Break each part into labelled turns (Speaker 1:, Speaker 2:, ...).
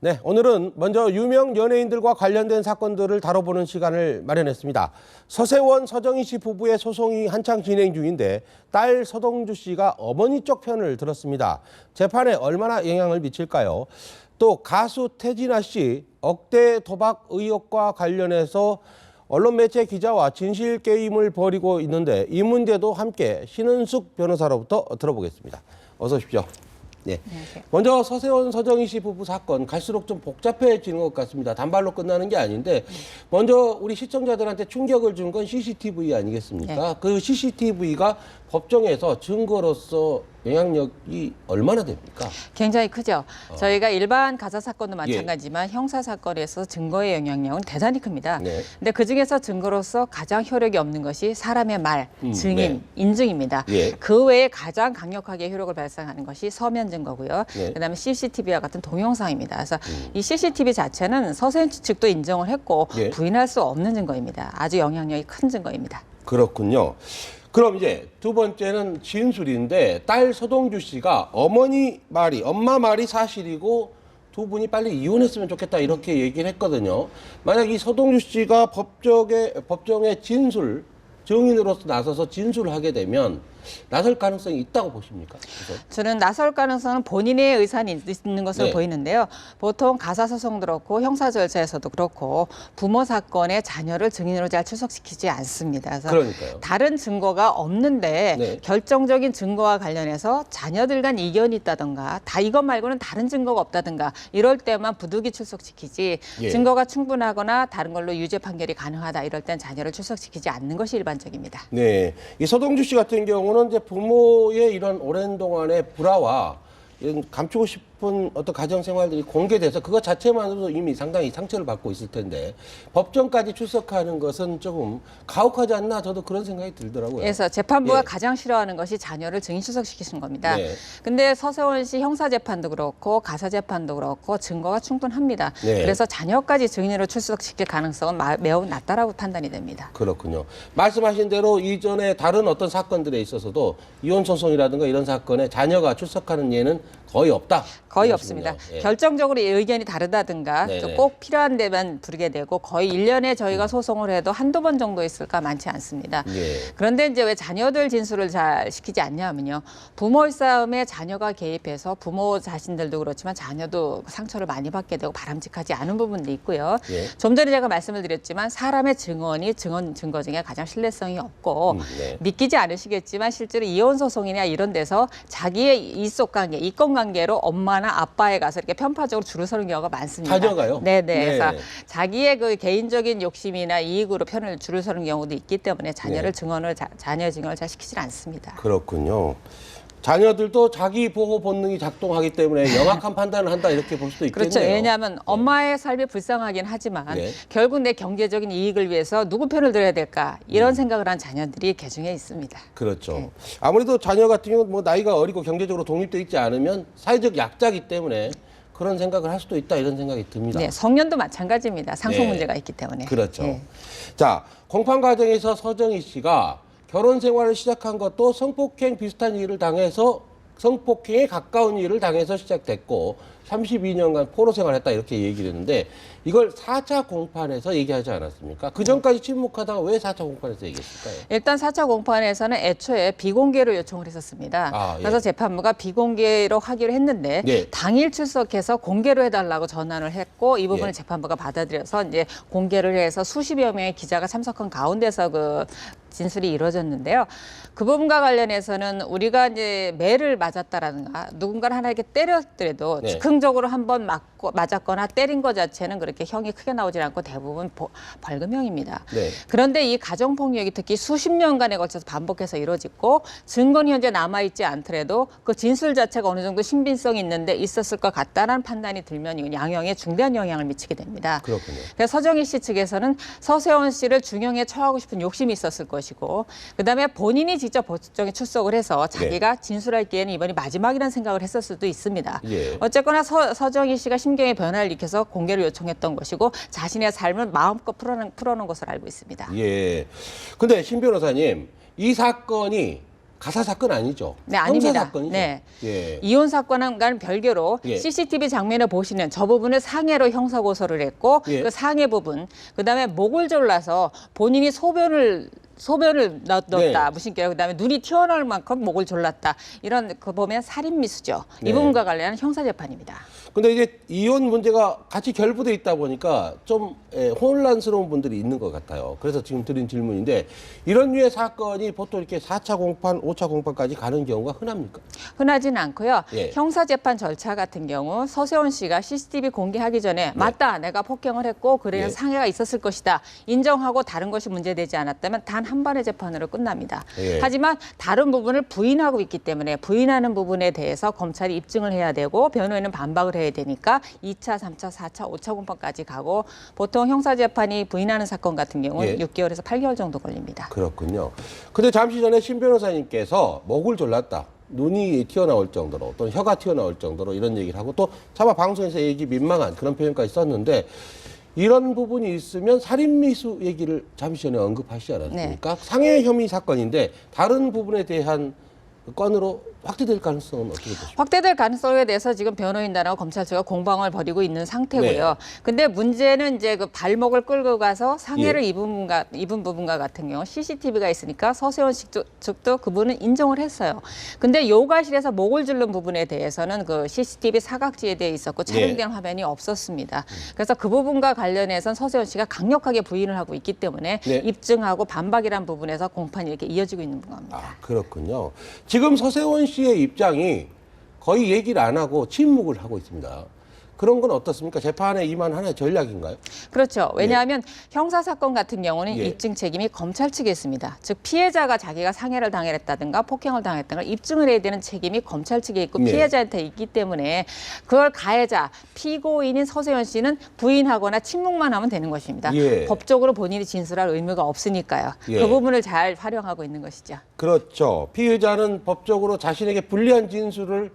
Speaker 1: 네, 오늘은 먼저 유명 연예인들과 관련된 사건들을 다뤄보는 시간을 마련했습니다. 서세원, 서정희 씨 부부의 소송이 한창 진행 중인데 딸 서동주 씨가 어머니 쪽 편을 들었습니다. 재판에 얼마나 영향을 미칠까요? 또 가수 태진아 씨 억대 도박 의혹과 관련해서 언론 매체 기자와 진실 게임을 벌이고 있는데 이 문제도 함께 신은숙 변호사로부터 들어보겠습니다. 어서 오십시오. 네.
Speaker 2: 안녕하세요.
Speaker 1: 먼저 서세원, 서정희 씨 부부 사건 갈수록 좀 복잡해지는 것 같습니다. 단발로 끝나는 게 아닌데 먼저 우리 시청자들한테 충격을 준 건 CCTV 아니겠습니까?
Speaker 2: 네.
Speaker 1: 그 CCTV가 법정에서 증거로서 영향력이 얼마나 됩니까?
Speaker 2: 굉장히 크죠. 저희가 일반 가사 사건도 마찬가지지만 형사 사건에서 증거의 영향력은 대단히 큽니다.
Speaker 1: 네.
Speaker 2: 근데 그중에서 증거로서 가장 효력이 없는 것이 사람의 말, 증인,
Speaker 1: 네.
Speaker 2: 인증입니다.
Speaker 1: 예.
Speaker 2: 그 외에 가장 강력하게 효력을 발생하는 것이 서면 증거고요.
Speaker 1: 네.
Speaker 2: 그다음에 CCTV와 같은 동영상입니다. 그래서 이 CCTV 자체는 서세원 측도 인정을 했고
Speaker 1: 예.
Speaker 2: 부인할 수 없는 증거입니다. 아주 영향력이 큰 증거입니다.
Speaker 1: 그렇군요. 그럼 이제 두 번째는 진술인데 딸 서동주 씨가 엄마 말이 사실이고 두 분이 빨리 이혼했으면 좋겠다 이렇게 얘기를 했거든요. 만약 이 서동주 씨가 법정에 증인으로서 나서서 진술을 하게 되면 나설 가능성이 있다고 보십니까? 그래서?
Speaker 2: 저는 나설 가능성은 본인의 의사는 있는 것으로
Speaker 1: 네.
Speaker 2: 보이는데요. 보통 가사소송도 그렇고 형사 절차에서도 그렇고 부모 사건에 자녀를 증인으로 잘 출석시키지 않습니다. 그래서
Speaker 1: 그러니까요.
Speaker 2: 다른 증거가 없는데
Speaker 1: 네.
Speaker 2: 결정적인 증거와 관련해서 자녀들 간 이견이 있다든가 다 이것 말고는 다른 증거가 없다든가 이럴 때만 부득이 출석시키지
Speaker 1: 예.
Speaker 2: 증거가 충분하거나 다른 걸로 유죄 판결이 가능하다 이럴 땐 자녀를 출석시키지 않는 것이 일반적입니다.
Speaker 1: 네, 이 서동주 씨 같은 경우는 이제 부모의 이런 오랜 동안의 불화와 이런 감추고 싶은 어떤 가정 생활들이 공개돼서 그것 자체만으로도 이미 상당히 상처를 받고 있을 텐데 법정까지 출석하는 것은 조금 가혹하지 않나 저도 그런 생각이 들더라고요.
Speaker 2: 그래서 재판부가
Speaker 1: 예.
Speaker 2: 가장 싫어하는 것이 자녀를 증인 출석시키는 겁니다.
Speaker 1: 네.
Speaker 2: 근데 서세원 씨 형사 재판도 그렇고 가사 재판도 그렇고 증거가 충분합니다.
Speaker 1: 네.
Speaker 2: 그래서 자녀까지 증인으로 출석시킬 가능성은 매우 낮다라고 판단이 됩니다.
Speaker 1: 그렇군요. 말씀하신 대로 이전에 다른 어떤 사건들에 있어서도 이혼 소송이라든가 이런 사건에 자녀가 출석하는 예는 거의 없다.
Speaker 2: 거의
Speaker 1: 그러시군요.
Speaker 2: 없습니다.
Speaker 1: 예.
Speaker 2: 결정적으로 의견이 다르다든가
Speaker 1: 네네.
Speaker 2: 꼭 필요한 데만 부르게 되고 거의 1년에 저희가 소송을 해도 한두 번 정도 있을까 많지 않습니다.
Speaker 1: 예.
Speaker 2: 그런데 이제 왜 자녀들 진술을 잘 시키지 않냐면요. 부모의 싸움에 자녀가 개입해서 부모 자신들도 그렇지만 자녀도 상처를 많이 받게 되고 바람직하지 않은 부분도 있고요.
Speaker 1: 예.
Speaker 2: 좀 전에 제가 말씀을 드렸지만 사람의 증언이 증거 중에 가장 신뢰성이 없고
Speaker 1: 네.
Speaker 2: 믿기지 않으시겠지만 실제로 이혼 소송이나 이런 데서 자기의 이속 관계, 이권 관계로 엄마나 아빠에 가서 이렇게 편파적으로 줄을 서는 경우가 많습니다.
Speaker 1: 자녀가요?
Speaker 2: 네네.
Speaker 1: 네.
Speaker 2: 그래서 자기의 그 개인적인 욕심이나 이익으로 줄을 서는 경우도 있기 때문에 자녀를
Speaker 1: 네.
Speaker 2: 자녀 증언을 잘 시키질 않습니다.
Speaker 1: 그렇군요. 자녀들도 자기 보호 본능이 작동하기 때문에 영악한 판단을 한다 이렇게 볼 수도 있겠네요.
Speaker 2: 그렇죠. 왜냐하면 엄마의 삶이 불쌍하긴 하지만
Speaker 1: 네.
Speaker 2: 결국 내 경제적인 이익을 위해서 누구 편을 들어야 될까 이런 생각을 한 자녀들이 개중에 있습니다.
Speaker 1: 그렇죠.
Speaker 2: 네.
Speaker 1: 아무래도 자녀 같은 경우는 뭐 나이가 어리고 경제적으로 독립돼 있지 않으면 사회적 약자이기 때문에 그런 생각을 할 수도 있다 이런 생각이 듭니다.
Speaker 2: 네, 성년도 마찬가지입니다. 상속
Speaker 1: 네.
Speaker 2: 문제가 있기 때문에.
Speaker 1: 그렇죠.
Speaker 2: 네.
Speaker 1: 자, 공판 과정에서 서정희 씨가 결혼 생활을 시작한 것도 성폭행 비슷한 일을 당해서 성폭행에 가까운 일을 당해서 시작됐고 32년간 포로 생활했다 이렇게 얘기를 했는데 이걸 4차 공판에서 얘기하지 않았습니까? 그 전까지 침묵하다가 왜 4차 공판에서 얘기했을까요?
Speaker 2: 일단 4차 공판에서는 애초에 비공개로 요청을 했었습니다.
Speaker 1: 아, 예.
Speaker 2: 그래서 재판부가 비공개로 하기로 했는데
Speaker 1: 네.
Speaker 2: 당일 출석해서 공개로 해달라고 전환을 했고 이 부분을
Speaker 1: 예.
Speaker 2: 재판부가 받아들여서 이제 공개를 해서 수십여 명의 기자가 참석한 가운데서 그 진술이 이루어졌는데요. 그 부분과 관련해서는 우리가 이제 매를 맞았다라든가 누군가를 하나 이렇게 때렸더라도
Speaker 1: 네.
Speaker 2: 즉흥적으로 한번 맞았거나 때린 것 자체는 그렇게 형이 크게 나오질 않고 대부분 벌금형입니다.
Speaker 1: 네.
Speaker 2: 그런데 이 가정폭력이 특히 수십 년간에 걸쳐서 반복해서 이루어지고 증거는 현재 남아있지 않더라도 그 진술 자체가 어느 정도 신빙성이 있는데 있었을 것 같다는 판단이 들면 이건 양형에 중대한 영향을 미치게 됩니다.
Speaker 1: 그렇군요.
Speaker 2: 그래서 서정희 씨 측에서는 서세원 씨를 중형에 처하고 싶은 욕심이 있었을 것이고 그다음에 본인이 직접 법정에 출석을 해서 자기가 진술할 기회는 이번이 마지막이라는 생각을 했을 수도 있습니다.
Speaker 1: 예.
Speaker 2: 어쨌거나 서정희 씨가 심경의 변화를 일으켜서 공개를 요청했던 것이고 자신의 삶을 마음껏 풀어놓은 것으로 알고 있습니다.
Speaker 1: 예. 근데 신 변호사님, 이 사건이 가사 사건 아니죠?
Speaker 2: 네,
Speaker 1: 형사
Speaker 2: 아닙니다.
Speaker 1: 사건이죠.
Speaker 2: 네.
Speaker 1: 예.
Speaker 2: 이혼 사건과는 별개로
Speaker 1: 예.
Speaker 2: CCTV 장면을 보시는 저 부분을 상해로 형사 고소를 했고
Speaker 1: 예.
Speaker 2: 그 상해 부분 그다음에 목을 졸라서 본인이 소변을 넣었다
Speaker 1: 네.
Speaker 2: 무심결 그다음에 눈이 튀어나올 만큼 목을 졸랐다 이런 그 보면 살인 미수죠.
Speaker 1: 네.
Speaker 2: 이 부분과 관련한 형사 재판입니다.
Speaker 1: 근데 이제 이혼 문제가 같이 결부돼 있다 보니까 좀 혼란스러운 분들이 있는 것 같아요. 그래서 지금 드린 질문인데 이런 류의 사건이 보통 이렇게 4차 공판, 5차 공판까지 가는 경우가 흔합니까?
Speaker 2: 흔하지는 않고요.
Speaker 1: 예.
Speaker 2: 형사 재판 절차 같은 경우 서세원 씨가 CCTV 공개하기 전에 맞다 내가 폭행을 했고 그래야
Speaker 1: 예.
Speaker 2: 상해가 있었을 것이다 인정하고 다른 것이 문제되지 않았다면 단 한 번의 재판으로 끝납니다.
Speaker 1: 예.
Speaker 2: 하지만 다른 부분을 부인하고 있기 때문에 부인하는 부분에 대해서 검찰이 입증을 해야 되고 변호인은 반박을 해야 되니까 2차, 3차, 4차, 5차 공판까지 가고 보통 형사 재판이 부인하는 사건 같은 경우는
Speaker 1: 예.
Speaker 2: 6개월에서 8개월 정도 걸립니다.
Speaker 1: 그렇군요. 근데 잠시 전에 신 변호사님께서 목을 졸랐다. 눈이 튀어나올 정도로 또는 혀가 튀어나올 정도로 이런 얘기를 하고 또 차마 방송에서 얘기 민망한 그런 표현까지 썼는데 이런 부분이 있으면 살인미수 얘기를 잠시 전에 언급하시지 않았습니까? 상해 혐의 사건인데 다른 부분에 대한 건으로 확대될 가능성은 어떻게 보십니까?
Speaker 2: 확대될 가능성에 대해서 지금 변호인단하고 검찰 측가 공방을 벌이고 있는 상태고요.
Speaker 1: 네.
Speaker 2: 근데 문제는 이제 그 발목을 끌고 가서 상해를
Speaker 1: 예.
Speaker 2: 입은 부분과 같은 경우 CCTV가 있으니까 서세원 측도 그분은 인정을 했어요. 근데 요가실에서 목을 줄른 부분에 대해서는 그 CCTV 사각지에 대해 있었고 촬영된 화면이 없었습니다. 그래서 그 부분과 관련해서는 서세원 씨가 강력하게 부인을 하고 있기 때문에
Speaker 1: 네.
Speaker 2: 입증하고 반박이란 부분에서 공판이 이렇게 이어지고 있는 겁니다.
Speaker 1: 아, 그렇군요. 지금 서세원 씨의 입장이 거의 얘기를 안 하고 침묵을 하고 있습니다. 그런 건 어떻습니까? 재판에 임한 하나의 전략인가요?
Speaker 2: 그렇죠. 왜냐하면 형사 사건 같은 경우는
Speaker 1: 예.
Speaker 2: 입증 책임이 검찰 측에 있습니다. 즉 피해자가 자기가 상해를 당했다든가 폭행을 당했다든가 입증을 해야 되는 책임이 검찰 측에 있고
Speaker 1: 예.
Speaker 2: 피해자한테 있기 때문에 그걸 가해자 피고인인 서세원 씨는 부인하거나 침묵만 하면 되는 것입니다.
Speaker 1: 예.
Speaker 2: 법적으로 본인이 진술할 의무가 없으니까요.
Speaker 1: 예.
Speaker 2: 그 부분을 잘 활용하고 있는 것이죠.
Speaker 1: 그렇죠. 피해자는 법적으로 자신에게 불리한 진술을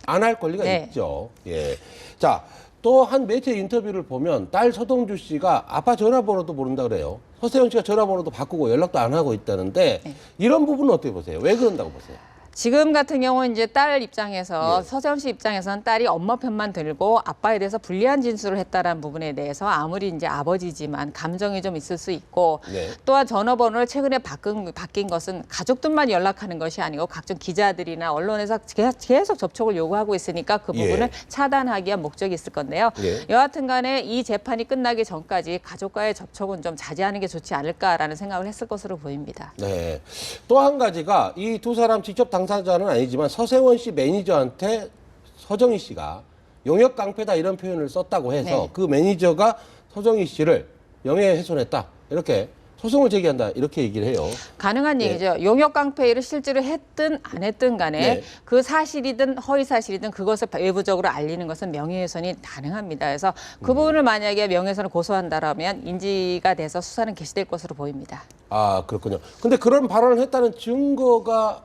Speaker 1: 안 할 권리가
Speaker 2: 네.
Speaker 1: 있죠. 예. 자, 또 한 매체 인터뷰를 보면 딸 서동주 씨가 아빠 전화번호도 모른다 그래요. 서세원 씨가 전화번호도 바꾸고 연락도 안 하고 있다는데
Speaker 2: 네.
Speaker 1: 이런 부분은 어떻게 보세요? 왜 그런다고 보세요?
Speaker 2: 지금 같은 경우는 이제 딸 입장에서
Speaker 1: 예.
Speaker 2: 서세원 씨 입장에서는 딸이 엄마 편만 들고 아빠에 대해서 불리한 진술을 했다라는 부분에 대해서 아무리 이제 아버지지만 감정이 좀 있을 수 있고
Speaker 1: 네.
Speaker 2: 또한 전화번호를 최근에 바뀐 것은 가족들만 연락하는 것이 아니고 각종 기자들이나 언론에서 계속 접촉을 요구하고 있으니까 그
Speaker 1: 예.
Speaker 2: 부분을 차단하기 위한 목적이 있을 건데요.
Speaker 1: 예.
Speaker 2: 여하튼 간에 이 재판이 끝나기 전까지 가족과의 접촉은 좀 자제하는 게 좋지 않을까라는 생각을 했을 것으로 보입니다.
Speaker 1: 네. 또 한 가지가 이 두 사람 직접 당사자는 아니지만 서세원 씨 매니저한테 서정희 씨가 용역 깡패다 이런 표현을 썼다고 해서
Speaker 2: 네.
Speaker 1: 그 매니저가 서정희 씨를 명예훼손했다 이렇게 소송을 제기한다 이렇게 얘기를 해요.
Speaker 2: 가능한
Speaker 1: 네.
Speaker 2: 얘기죠. 용역 깡패 일을 실제로 했든 안 했든 간에
Speaker 1: 네.
Speaker 2: 그 사실이든 허위 사실이든 그것을 외부적으로 알리는 것은 명예훼손이 가능합니다. 그래서 그 부분을 만약에 명예훼손을 고소한다라면 인지가 돼서 수사는 개시될 것으로 보입니다.
Speaker 1: 아 그렇군요. 근데 그런 발언을 했다는 증거가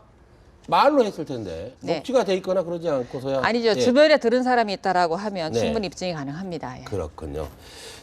Speaker 1: 말로 했을 텐데
Speaker 2: 네.
Speaker 1: 녹취가 돼 있거나 그러지 않고서야
Speaker 2: 아니죠.
Speaker 1: 예.
Speaker 2: 주변에 들은 사람이 있다라고 하면
Speaker 1: 네.
Speaker 2: 충분히 입증이 가능합니다. 예.
Speaker 1: 그렇군요.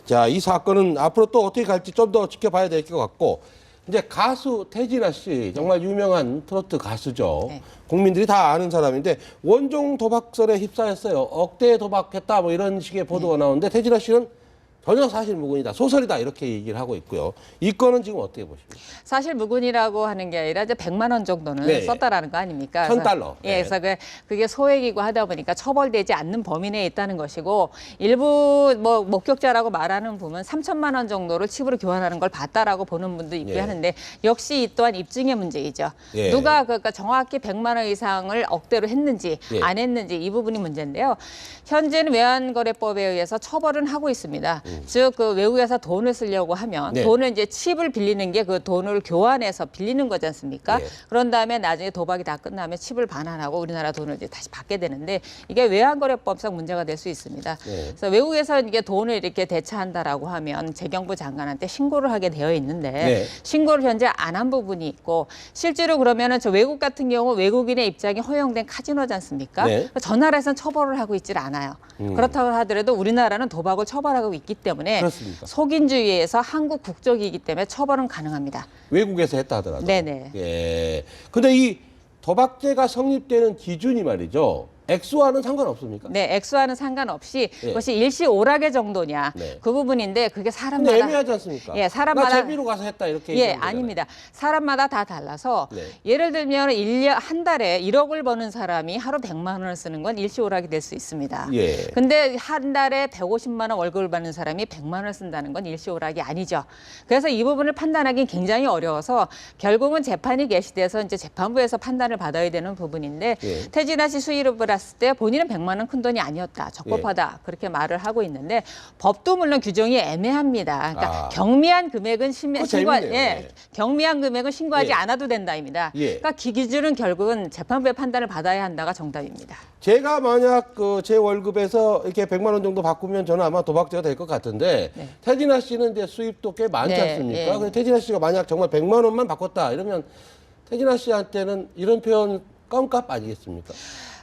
Speaker 1: 자, 이 사건은 앞으로 또 어떻게 갈지 좀 더 지켜봐야 될 것 같고 이제 가수 태진아 씨 정말 유명한 트로트 가수죠.
Speaker 2: 네.
Speaker 1: 국민들이 다 아는 사람인데 원종 도박설에 휩싸였어요. 억대 도박했다 뭐 이런 식의 보도가 나오는데 태진아 씨는 전혀 사실 무근이다. 소설이다. 이렇게 얘기를 하고 있고요. 이 건은 지금 어떻게 보십니까?
Speaker 2: 사실 무근이라고 하는 게 아니라 이제 100만 원 정도는
Speaker 1: 네.
Speaker 2: 썼다라는 거 아닙니까?
Speaker 1: $1,000.
Speaker 2: 예, 그래서 그게 소액이고 하다 보니까 처벌되지 않는 범위 내에 있다는 것이고 일부 뭐 목격자라고 말하는 부분 3천만 원 정도를 칩으로 교환하는 걸 봤다라고 보는 분도 있고
Speaker 1: 예.
Speaker 2: 하는데 역시 이 또한 입증의 문제이죠.
Speaker 1: 예.
Speaker 2: 누가 그러니까 정확히 100만 원 이상을 억대로 했는지
Speaker 1: 예.
Speaker 2: 안 했는지 이 부분이 문제인데요. 현재는 외환거래법에 의해서 처벌은 하고 있습니다. 즉 그 외국에서 돈을 쓰려고 하면
Speaker 1: 네.
Speaker 2: 돈을 이제 칩을 빌리는 게 그 돈을 교환해서 빌리는 거지 않습니까?
Speaker 1: 예.
Speaker 2: 그런 다음에 나중에 도박이 다 끝나면 칩을 반환하고 우리나라 돈을 이제 다시 받게 되는데 이게 외환거래법상 문제가 될 수 있습니다.
Speaker 1: 네.
Speaker 2: 그래서 외국에서 이게 돈을 이렇게 대차한다라고 하면 재경부 장관한테 신고를 하게 되어 있는데
Speaker 1: 네.
Speaker 2: 신고를 현재 안 한 부분이 있고 실제로 그러면은 저 외국 같은 경우 외국인의 입장이 허용된 카지노지 않습니까?
Speaker 1: 네.
Speaker 2: 저 나라에서는 처벌을 하고 있질 않아요. 그렇다고 하더라도 우리나라는 도박을 처벌하고 있기 때문에
Speaker 1: 그렇습니까?
Speaker 2: 속인주의에서 한국 국적이기 때문에 처벌은 가능합니다.
Speaker 1: 외국에서 했다 하더라도.
Speaker 2: 네네.
Speaker 1: 예. 근데 이 도박죄가 성립되는 기준이 말이죠. 액수와는 상관없습니까?
Speaker 2: 네, 액수와는 상관없이
Speaker 1: 예.
Speaker 2: 그것이 일시오락의 정도냐
Speaker 1: 네.
Speaker 2: 그 부분인데 그게
Speaker 1: 근데
Speaker 2: 사람마다
Speaker 1: 애매하지 않습니까?
Speaker 2: 예, 사람마다
Speaker 1: 나 제비로 가서 했다 이렇게
Speaker 2: 예,
Speaker 1: 얘기하면 되잖아요.
Speaker 2: 아닙니다. 사람마다 다 달라서
Speaker 1: 네.
Speaker 2: 예를 들면 한 달에 1억을 버는 사람이 하루 100만 원을 쓰는 건 일시오락이 될 수 있습니다.
Speaker 1: 예.
Speaker 2: 근데 한 달에 150만 원 월급을 받는 사람이 100만 원을 쓴다는 건 일시오락이 아니죠. 그래서 이 부분을 판단하기는 굉장히 어려워서 결국은 재판이 개시돼서 이제 재판부에서 판단을 받아야 되는 부분인데
Speaker 1: 예.
Speaker 2: 태진아 씨 수입을 봤을 때 본인은 100만 원 큰 돈이 아니었다. 적법하다. 그렇게 말을 하고 있는데 법도 물론 규정이 애매합니다. 그러니까
Speaker 1: 아.
Speaker 2: 경미한 금액은 신고
Speaker 1: 재밌네요. 예.
Speaker 2: 경미한 금액은 신고하지
Speaker 1: 예.
Speaker 2: 않아도 된다입니다.
Speaker 1: 예.
Speaker 2: 그러니까 기준은 결국은 재판부의 판단을 받아야 한다가 정답입니다.
Speaker 1: 제가 만약 제 월급에서 이렇게 100만 원 정도 바꾸면 저는 아마 도박죄가 될 것 같은데
Speaker 2: 네.
Speaker 1: 태진아 씨는 이제 수입도 꽤 많지
Speaker 2: 네,
Speaker 1: 않습니까?
Speaker 2: 예.
Speaker 1: 근데 태진아 씨가 만약 정말 100만 원만 바꿨다 이러면 태진아 씨한테는 이런 표현 껌값 아니겠습니까?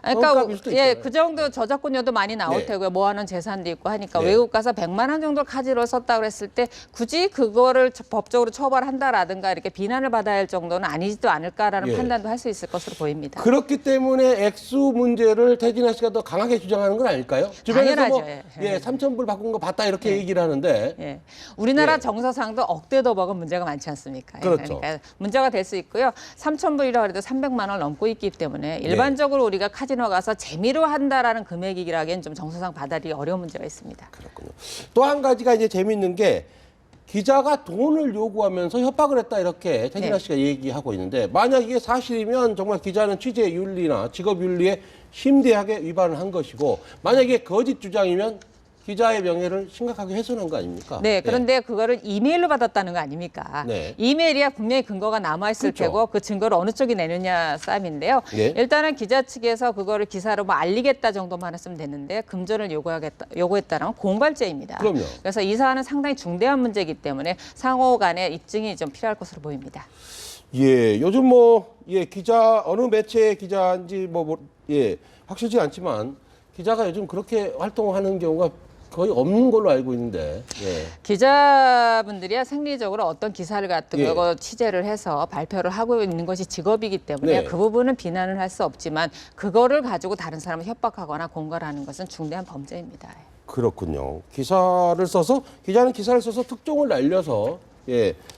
Speaker 1: 껌값일
Speaker 2: 그러니까
Speaker 1: 수도
Speaker 2: 예,
Speaker 1: 있잖아요.
Speaker 2: 그 정도 저작권료도 많이 나올
Speaker 1: 네.
Speaker 2: 테고요. 모아놓은 재산도 있고 하니까
Speaker 1: 네.
Speaker 2: 외국 가서 100만 원 정도 카지노를 썼다 그랬을 때 굳이 그거를 법적으로 처벌한다라든가 이렇게 비난을 받아야 할 정도는 아니지도 않을까라는
Speaker 1: 예.
Speaker 2: 판단도 할 수 있을 것으로 보입니다.
Speaker 1: 그렇기 때문에 액수 문제를 태진아 씨가 더 강하게 주장하는 건 아닐까요? 주변에서
Speaker 2: 당연하죠.
Speaker 1: 뭐
Speaker 2: 예.
Speaker 1: 3,000불 바꾼 거 봤다 이렇게 얘기를 하는데
Speaker 2: 예. 우리나라
Speaker 1: 예.
Speaker 2: 정서상도 억대 도박은 문제가 많지 않습니까?
Speaker 1: 그렇죠.
Speaker 2: 그러니까 문제가 될 수 있고요. 3,000불이라고 해도 300만 원을 넘고 있기 때문에 일반적으로 우리가 카지노 가서 재미로 한다라는 금액이라기엔 좀 정서상 받아들이기 어려운 문제가 있습니다.
Speaker 1: 그렇군요. 또 한 가지가 이제 재밌는 게 기자가 돈을 요구하면서 협박을 했다 이렇게 태진아
Speaker 2: 네.
Speaker 1: 씨가 얘기하고 있는데 만약 이게 사실이면 정말 기자는 취재 윤리나 직업 윤리에 심대하게 위반을 한 것이고 만약 이게 거짓 주장이면 기자의 명예를 심각하게 훼손한 거 아닙니까?
Speaker 2: 네, 그런데 그거를 이메일로 받았다는 거 아닙니까?
Speaker 1: 네.
Speaker 2: 이메일이야 분명히 근거가 남아있을
Speaker 1: 그렇죠.
Speaker 2: 테고 그 증거를 어느 쪽이 내느냐 싸움인데요.
Speaker 1: 네.
Speaker 2: 일단은 기자 측에서 그거를 기사로 뭐 알리겠다 정도만 했으면 됐는데 금전을 요구했다는 건 공갈죄입니다.
Speaker 1: 그럼요.
Speaker 2: 그래서 이 사안은 상당히 중대한 문제이기 때문에 상호 간의 입증이 좀 필요할 것으로 보입니다.
Speaker 1: 예, 요즘 기자 어느 매체의 기자인지 확실치 않지만 기자가 요즘 그렇게 활동하는 경우가 거의 없는 걸로 알고 있는데. 예.
Speaker 2: 기자분들이야 생리적으로 어떤 기사를 갖고
Speaker 1: 예.
Speaker 2: 취재를 해서 발표를 하고 있는 것이 직업이기 때문에
Speaker 1: 네.
Speaker 2: 그 부분은 비난을 할 수 없지만 그거를 가지고 다른 사람을 협박하거나 공갈하는 것은 중대한 범죄입니다.
Speaker 1: 그렇군요. 기자는 기사를 써서 특종을 날려서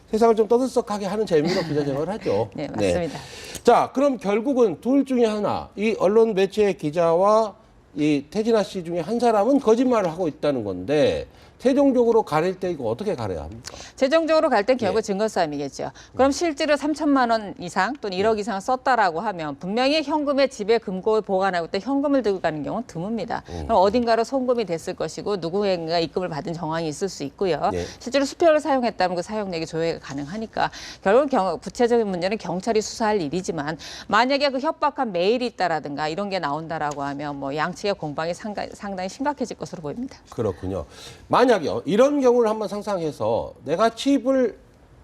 Speaker 1: 세상을 좀 떠들썩하게 하는 재미로 기자 생활을 하죠.
Speaker 2: 네, 맞습니다.
Speaker 1: 자, 그럼 결국은 둘 중에 하나, 이 언론 매체의 기자와 이 태진아 씨 중에 한 사람은 거짓말을 하고 있다는 건데 최종적으로 가릴 때 이거 어떻게 가려야 합니까?
Speaker 2: 최종적으로 갈 땐 결국
Speaker 1: 예.
Speaker 2: 증거 싸움이겠죠. 그럼 실제로 3천만 원 이상 또는 1억 이상 썼다라고 하면 분명히 현금에 집에 금고에 보관하고 있다 현금을 들고 가는 경우는 드뭅니다. 그럼 어딘가로 송금이 됐을 것이고 누구인가 입금을 받은 정황이 있을 수 있고요.
Speaker 1: 예.
Speaker 2: 실제로 수표를 사용했다면 그 사용액이 조회가 가능하니까 결국 구체적인 문제는 경찰이 수사할 일이지만 만약에 그 협박한 메일이 있다라든가 이런 게 나온다라고 하면 뭐 양측의 공방이 상당히 심각해질 것으로 보입니다.
Speaker 1: 그렇군요. 만약요, 이런 경우를 한번 상상해서 내가 칩을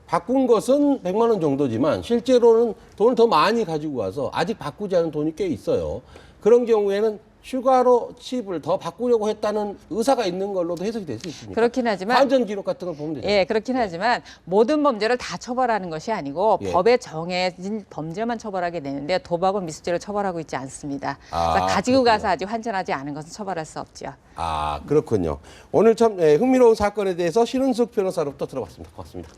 Speaker 1: 바꾼 것은 100만 원 정도지만 실제로는 돈을 더 많이 가지고 와서 아직 바꾸지 않은 돈이 꽤 있어요. 그런 경우에는 휴가로 칩을 더 바꾸려고 했다는 의사가 있는 걸로도 해석이 될 수 있습니다.
Speaker 2: 그렇긴 하지만
Speaker 1: 환전 기록 같은 걸 보면 되죠.
Speaker 2: 예, 그렇긴 하지만 모든 범죄를 다 처벌하는 것이 아니고
Speaker 1: 예.
Speaker 2: 법에 정해진 범죄만 처벌하게 되는데 도박은 미수죄를 처벌하고 있지 않습니다. 그러니까 가지고
Speaker 1: 그렇군요.
Speaker 2: 가서 아직 환전하지 않은 것은 처벌할 수 없죠.
Speaker 1: 아, 그렇군요. 오늘 참 흥미로운 사건에 대해서 신은숙 변호사로부터 들어봤습니다. 고맙습니다.